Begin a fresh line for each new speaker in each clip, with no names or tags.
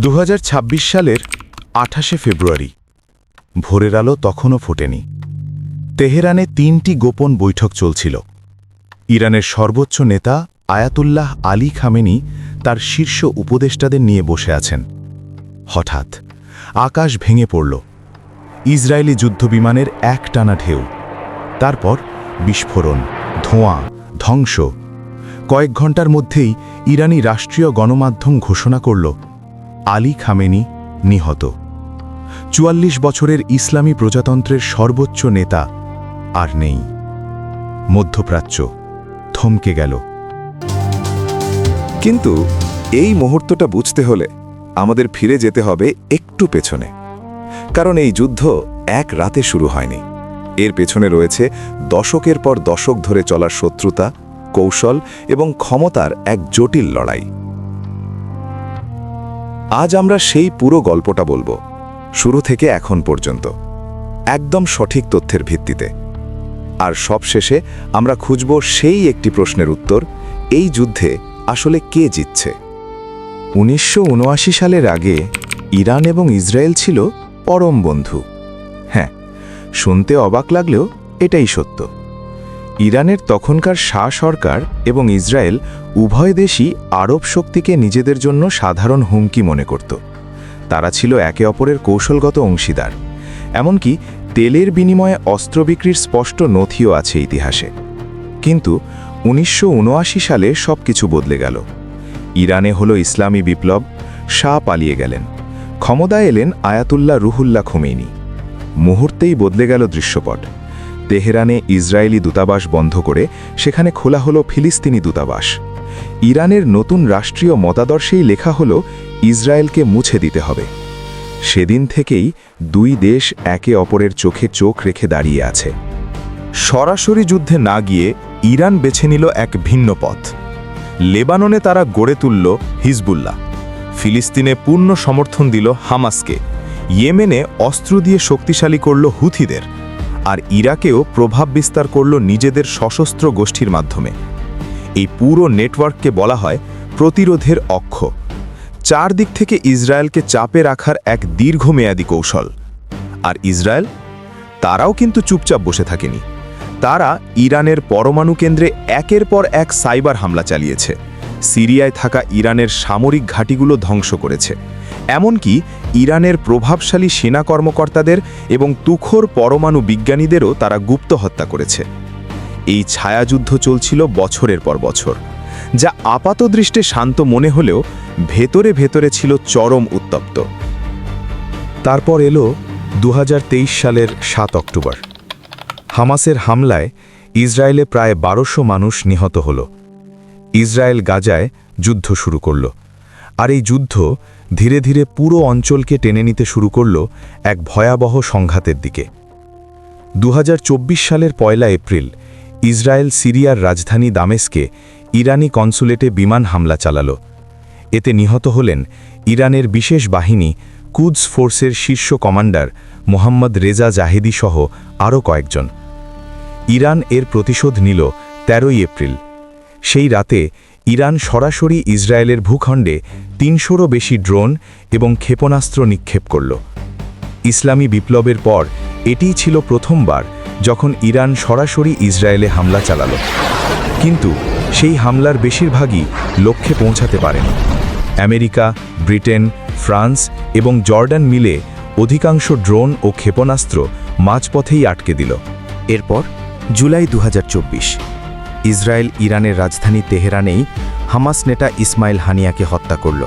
2026 সালের 28শে ফেব্রুয়ারি ভোরের আলো তখনও ফোটেনি। তেহরানে 3টি গোপন বৈঠক চলছিল। ইরানের সর্বোচ্চ নেতা আয়াতুল্লাহ আলী খামেনি তার শীর্ষ উপদেষ্টাদের নিয়ে বসে আছেন। হঠাৎ আকাশ ভেঙে পড়ল। ইসরায়েলি যুদ্ধবিমানের একটানা ঢেউ, তারপর বিস্ফোরণ, ধোঁয়া, ধ্বংস। কয়েক ঘন্টার মধ্যেই ইরানি রাষ্ট্রীয় গণমাধ্যম ঘোষণা করল আলী খামেনি নিহত। 44 বছরের ইসলামী প্রজাতন্ত্রের সর্বোচ্চ নেতা আর নেই। মধ্যপ্রাচ্য থমকে গেল।
কিন্তু এই মুহূর্তটা বুঝতে হলে আমাদের ফিরে যেতে হবে একটু পেছনে, কারণ এই যুদ্ধ এক রাতে শুরু হয়নি। এর পেছনে রয়েছে দশকের পর দশক ধরে চলা শত্রুতা, কৌশল এবং ক্ষমতার এক জটিল লড়াই। আজ আমরা সেই পুরো গল্পটা বলবো, শুরু থেকে এখন পর্যন্ত, একদম সঠিক তথ্যের ভিত্তিতে। আর সবশেষে আমরা খুঁজব সেই একটি প্রশ্নের উত্তর, এই যুদ্ধে আসলে কে জিতছে।
1979 সালের আগে ইরান এবং ইসরায়েল ছিল পরম বন্ধু। হ্যাঁ, শুনতে অবাক লাগলেও এটাই সত্য। ইরানের তখনকার শাহ সরকার এবং ইসরায়েল উভয় দেশই আরব শক্তিকে নিজেদের জন্য সাধারণ হুমকি মনে করত। তারা ছিল একে অপরের কৌশলগত অংশীদার। এমনকি তেলের বিনিময়ে অস্ত্র বিক্রির স্পষ্ট নথিও আছে ইতিহাসে। কিন্তু 1979 সালে সবকিছু বদলে গেল। ইরানে হলো ইসলামী বিপ্লব, শাহ পালিয়ে গেলেন, ক্ষমতায় এলেন আয়াতুল্লাহ রুহুল্লাহ খোমেনি। মুহূর্তেই বদলে গেল দৃশ্যপট। তেহরানে ইসরায়েলি দূতাবাস বন্ধ করে সেখানে খোলা হলো ফিলিস্তিনি দূতাবাস। ইরানের নতুন রাষ্ট্রীয় মতাদর্শেই লেখা হলো ইসরায়েলকে মুছে দিতে হবে। সেদিন থেকেই দুই দেশ একে অপরের চোখে চোখ রেখে দাঁড়িয়ে আছে। সরাসরি যুদ্ধে না গিয়ে ইরান বেছে নিল এক ভিন্ন পথ। লেবাননে তারা গড়ে তুলল হিজবুল্লাহ, ফিলিস্তিনে পূর্ণ সমর্থন দিল হামাসকে, ইয়েমেনে অস্ত্র দিয়ে শক্তিশালী করল হুথিদের, আর ইরাকেও প্রভাব বিস্তার করল নিজেদের সশস্ত্র গোষ্ঠীর মাধ্যমে। এই পুরো নেটওয়ার্ককে বলা হয় প্রতিরোধের অক্ষ। চারদিক থেকে ইসরায়েলকে চাপে রাখার এক দীর্ঘমেয়াদী কৌশল। আর ইসরায়েল, তারাও কিন্তু চুপচাপ বসে থাকেনি। তারা ইরানের পরমাণু কেন্দ্রে একের পর এক সাইবার হামলা চালিয়েছে, সিরিয়ায় থাকা ইরানের সামরিক ঘাঁটিগুলো ধ্বংস করেছে, এমনকি ইরানের প্রভাবশালী সেনা কর্মকর্তাদের এবং তুখোর পরমাণু বিজ্ঞানীদেরও তারা গুপ্ত হত্যা করেছে। এই ছায়াযুদ্ধ চলছিল বছরের পর বছর, যা আপাতদৃষ্টে শান্ত মনে হলেও ভেতরে ভেতরে ছিল চরম উত্তপ্ত। তারপর এলো 2023 সালের 7 অক্টোবর। হামাসের হামলায় ইসরায়েলে প্রায় 1200 মানুষ নিহত হল। ইসরায়েল গাজায় যুদ্ধ শুরু করল, আর এই যুদ্ধ ধীরে ধীরে পুরো অঞ্চলকে টেনে নিতে শুরু করল এক ভয়াবহ সংঘাতের দিকে। 2024 সালের 1 এপ্রিল ইসরায়েল সিরিয়ার রাজধানী দামেস্কে ইরানি কনসুলেটে বিমান হামলা চালাল। এতে নিহত হলেন ইরানের বিশেষ বাহিনী কুদস ফোর্সের শীর্ষ কমান্ডার মোহাম্মদ রেজা জাহেদি সহ আরও কয়েকজন। ইরান এর প্রতিশোধ নিল 13 এপ্রিল। সেই রাতে ইরান সরাসরি ইসরায়েলের ভূখণ্ডে 300রও বেশি ড্রোন এবং ক্ষেপণাস্ত্র নিক্ষেপ করল। ইসলামী বিপ্লবের পর এটিই ছিল প্রথমবার যখন ইরান সরাসরি ইসরায়েলে হামলা চালাল। কিন্তু সেই হামলার বেশিরভাগই লক্ষ্যে পৌঁছাতে পারেনি। আমেরিকা, ব্রিটেন, ফ্রান্স এবং জর্ডান মিলে অধিকাংশ ড্রোন ও ক্ষেপণাস্ত্র মাঝপথেই আটকে দিল। এরপর জুলাই 2024 ইসরায়েল ইরানের রাজধানী তেহরানেই হামাস নেতা ইসমাইল হানিয়াকে হত্যা করল।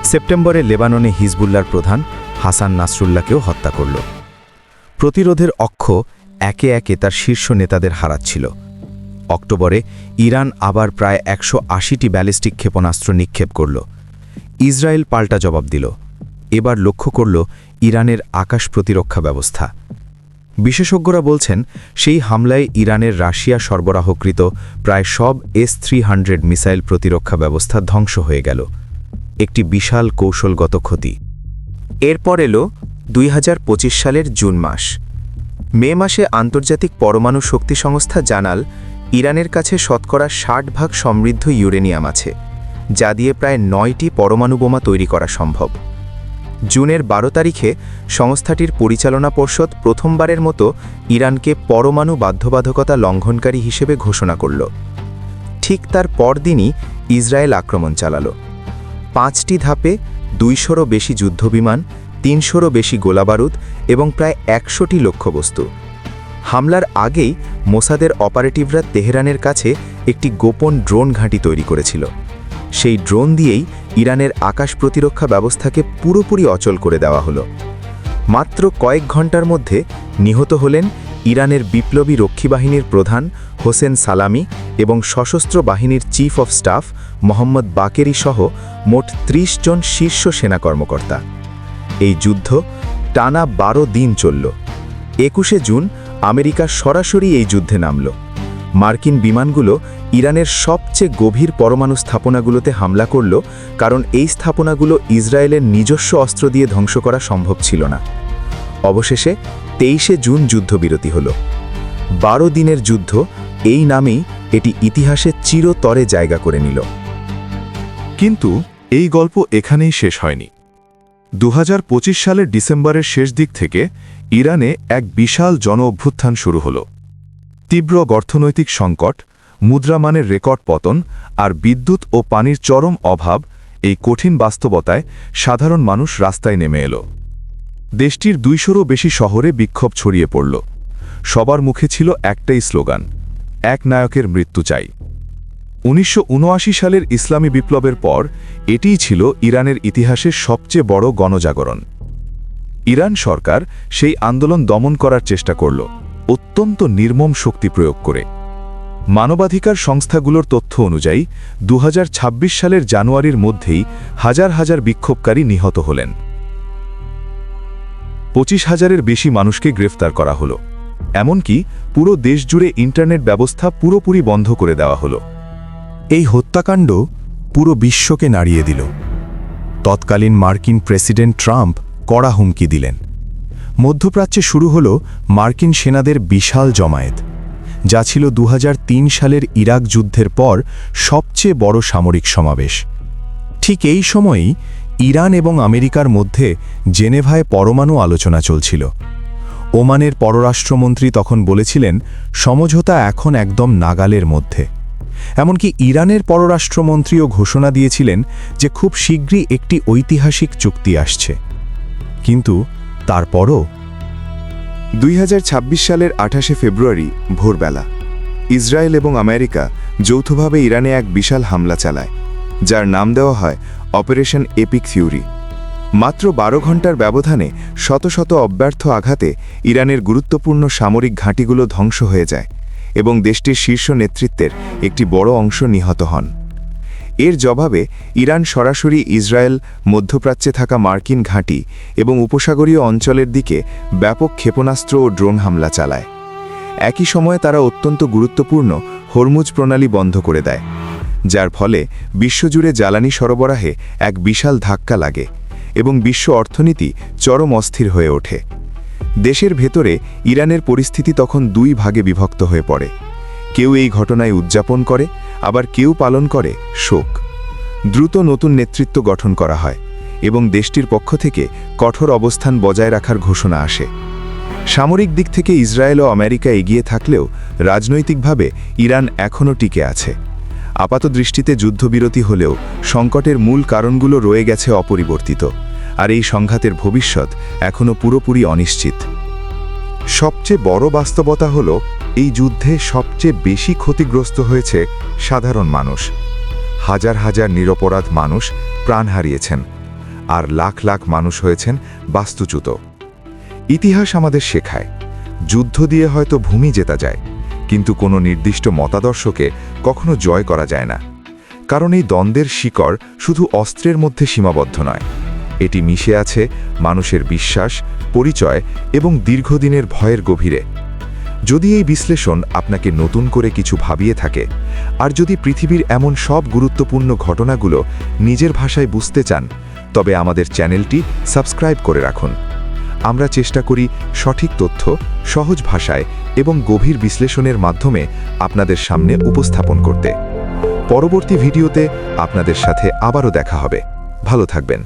সেপ্টেম্বরে লেবাননে হিজবুল্লাহর প্রধান হাসান নাসরুল্লাহকেও হত্যা করল। প্রতিরোধের অক্ষ একে একে তার শীর্ষ নেতাদের হারাচ্ছিল। অক্টোবরে ইরান আবার প্রায় 180টি ব্যালিস্টিক ক্ষেপণাস্ত্র নিক্ষেপ করল। ইসরায়েল পাল্টা জবাব দিল। এবার লক্ষ্য করল ইরানের আকাশ প্রতিরক্ষা ব্যবস্থা। বিশেষজ্ঞরা বলছেন সেই হামলায় ইরানের রাশিয়া সরবরাহকৃত প্রায় সব S-300 মিসাইল প্রতিরক্ষা ব্যবস্থা ধ্বংস হয়ে গেল। একটি বিশাল কৌশলগত ক্ষতি। এরপর এলো 2025 সালের জুন মাস। মে মাসে আন্তর্জাতিক পরমাণু শক্তি সংস্থা জানাল ইরানের কাছে শতকরা 60% সমৃদ্ধ ইউরেনিয়াম আছে, যা দিয়ে প্রায় 9টি পরমাণু বোমা তৈরি করা সম্ভব। জুনের 12 তারিখে সংস্থাটির পরিচালনা পর্ষদ প্রথমবারের মতো ইরানকে পরমাণু বাধ্যবাধকতা লঙ্ঘনকারী হিসেবে ঘোষণা করল। ঠিক তার পরদিনই ইসরায়েল আক্রমণ চালাল। 5টি ধাপে 200রও বেশি যুদ্ধবিমান, 300রও বেশি গোলাবারুদ এবং প্রায় 100টি লক্ষ্যবস্তু। হামলার আগেই মোসাদের অপারেটিভরা তেহরানের কাছে একটি গোপন ড্রোন ঘাঁটি তৈরি করেছিল। সেই ড্রোন দিয়েই ইরানের আকাশ প্রতিরক্ষা ব্যবস্থাকে পুরোপুরি অচল করে দেওয়া হলো। মাত্র কয়েক ঘন্টার মধ্যে নিহত হলেন ইরানের বিপ্লবী রক্ষী বাহিনীর প্রধান হোসেন সালামি এবং সশস্ত্র বাহিনীর chief of staff Mohammad Bagheri সহ মোট 30 জন শীর্ষ সেনা কর্মকর্তা। এই যুদ্ধ টানা 12 দিন চলল। 21শে জুন আমেরিকা সরাসরি এই যুদ্ধে নামল। মার্কিন বিমানগুলো ইরানের সবচেয়ে গভীর পরমাণু স্থাপনাগুলোতে হামলা করল, কারণ এই স্থাপনাগুলো ইসরায়েলের নিজস্ব অস্ত্র দিয়ে ধ্বংস করা সম্ভব ছিল না। অবশেষে 23শে জুন যুদ্ধবিরতি হল। 12 দিনের যুদ্ধ, এই নামেই এটি ইতিহাসে চিরতরে জায়গা করে নিল।
কিন্তু এই গল্প এখানেই শেষ হয়নি। 2025 সালের ডিসেম্বরের শেষ দিক থেকে ইরানে এক বিশাল জন-অভ্যুত্থান শুরু হল। তীব্র অর্থনৈতিক সংকট, মুদ্রামানের রেকর্ড পতন আর বিদ্যুৎ ও পানির চরম অভাব, এই কঠিন বাস্তবতায় সাধারণ মানুষ রাস্তায় নেমে এলো। দেশটির 200রও বেশি শহরে বিক্ষোভ ছড়িয়ে পড়ল। সবার মুখে ছিল একটাই স্লোগান, এক নায়কের মৃত্যু চাই। 1979 সালের ইসলামী বিপ্লবের পর এটিই ছিল ইরানের ইতিহাসের সবচেয়ে বড় গণজাগরণ। ইরান সরকার সেই আন্দোলন দমন করার চেষ্টা করল, অত্যন্ত নির্মম শক্তি প্রয়োগ করে। মানবাধিকার সংস্থাগুলোর তথ্য অনুযায়ী 2026 সালের জানুয়ারির মধ্যেই হাজার হাজার বিক্ষোভকারী নিহত হলেন। 25,000-এর বেশি মানুষকে গ্রেফতার করা হলো। এমনকি পুরো দেশ জুড়ে ইন্টারনেট ব্যবস্থা পুরোপুরি বন্ধ করে দেওয়া হলো।
এই হত্যাকাণ্ড পুরো বিশ্বকে নাড়িয়ে দিল। তৎকালীন মার্কিন প্রেসিডেন্ট ট্রাম্প কড়া হুমকি দিলেন। মধ্যপ্রাচ্যে শুরু হল মার্কিন সেনাদের বিশাল জমায়েত, যা ছিল 2003 সালের ইরাক যুদ্ধের পর সবচেয়ে বড় সামরিক সমাবেশ। ঠিক এই সময়েই ইরান এবং আমেরিকার মধ্যে জেনেভায় পরমাণু আলোচনা চলছিল। ওমানের পররাষ্ট্রমন্ত্রী তখন বলেছিলেন, সমঝোতা এখন একদম নাগালের মধ্যে। এমনকি ইরানের পররাষ্ট্রমন্ত্রীও ঘোষণা দিয়েছিলেন যে খুব শীঘ্রই একটি ঐতিহাসিক চুক্তি আসছে। কিন্তু তারপরও
2026 সালের 28শে ফেব্রুয়ারি ভোরবেলা ইসরায়েল এবং আমেরিকা যৌথভাবে ইরানে এক বিশাল হামলা চালায়, যার নাম দেওয়া হয় অপারেশন এপিক ফিউরি। মাত্র 12 ঘন্টার ব্যবধানে শত শত অব্যর্থ আঘাতে ইরানের গুরুত্বপূর্ণ সামরিক ঘাঁটিগুলো ধ্বংস হয়ে যায় এবং দেশটির শীর্ষ নেতৃত্বের একটি বড় অংশ নিহত হন। এর জবাবে ইরান সরাসরি ইসরায়েল, মধ্যপ্রাচ্যে থাকা মার্কিন ঘাঁটি এবং উপসাগরীয় অঞ্চলের দিকে ব্যাপক ক্ষেপণাস্ত্র ও ড্রোন হামলা চালায়। একই সময়ে তারা অত্যন্ত গুরুত্বপূর্ণ হরমুজ প্রণালী বন্ধ করে দেয়, যার ফলে বিশ্বজুড়ে জ্বালানি সরবরাহে এক বিশাল ধাক্কা লাগে এবং বিশ্ব অর্থনীতি চরম অস্থির হয়ে ওঠে। দেশের ভেতরে ইরানের পরিস্থিতি তখন 2 ভাগে বিভক্ত হয়ে পড়ে। কেউ এই ঘটনায় উদযাপন করে, আবার কেউ পালন করে শোক। দ্রুত নতুন নেতৃত্ব গঠন করা হয় এবং দেশটির পক্ষ থেকে কঠোর অবস্থান বজায় রাখার ঘোষণা আসে। সামরিক দিক থেকে ইসরায়েল ও আমেরিকা এগিয়ে থাকলেও রাজনৈতিকভাবে ইরান এখনও টিকে আছে। আপাতদৃষ্টিতে যুদ্ধবিরতি হলেও সংকটের মূল কারণগুলো রয়ে গেছে অপরিবর্তিত, আর এই সংঘাতের ভবিষ্যৎ এখনও পুরোপুরি অনিশ্চিত। সবচেয়ে বড় বাস্তবতা হল, এই যুদ্ধে সবচেয়ে বেশি ক্ষতিগ্রস্ত হয়েছে সাধারণ মানুষ। হাজার হাজার নিরপরাধ মানুষ প্রাণ হারিয়েছেন, আর লাখ লাখ মানুষ হয়েছেন বাস্তুচ্যুত। ইতিহাস আমাদের শেখায়, যুদ্ধ দিয়ে হয়তো ভূমি জেতা যায়, কিন্তু কোনো নির্দিষ্ট মতাদর্শকে কখনো জয় করা যায় না। কারণ এই দ্বন্দ্বের শিকড় শুধু অস্ত্রের মধ্যে সীমাবদ্ধ নয়, এটি মিশে আছে মানুষের বিশ্বাস, পরিচয় এবং দীর্ঘদিনের ভয়ের গভীরে। যদি এই বিশ্লেষণ আপনাকে নতুন করে কিছু ভাবিয়ে থাকে, আর যদি পৃথিবীর এমন সব গুরুত্বপূর্ণ ঘটনাগুলো নিজের ভাষায় বুঝতে চান, তবে আমাদের চ্যানেলটি সাবস্ক্রাইব করে রাখুন। আমরা চেষ্টা করি সঠিক তথ্য সহজ ভাষায় এবং গভীর বিশ্লেষণের মাধ্যমে আপনাদের সামনে উপস্থাপন করতে। পরবর্তী ভিডিওতে আপনাদের সাথে আবারও দেখা হবে। ভালো থাকবেন।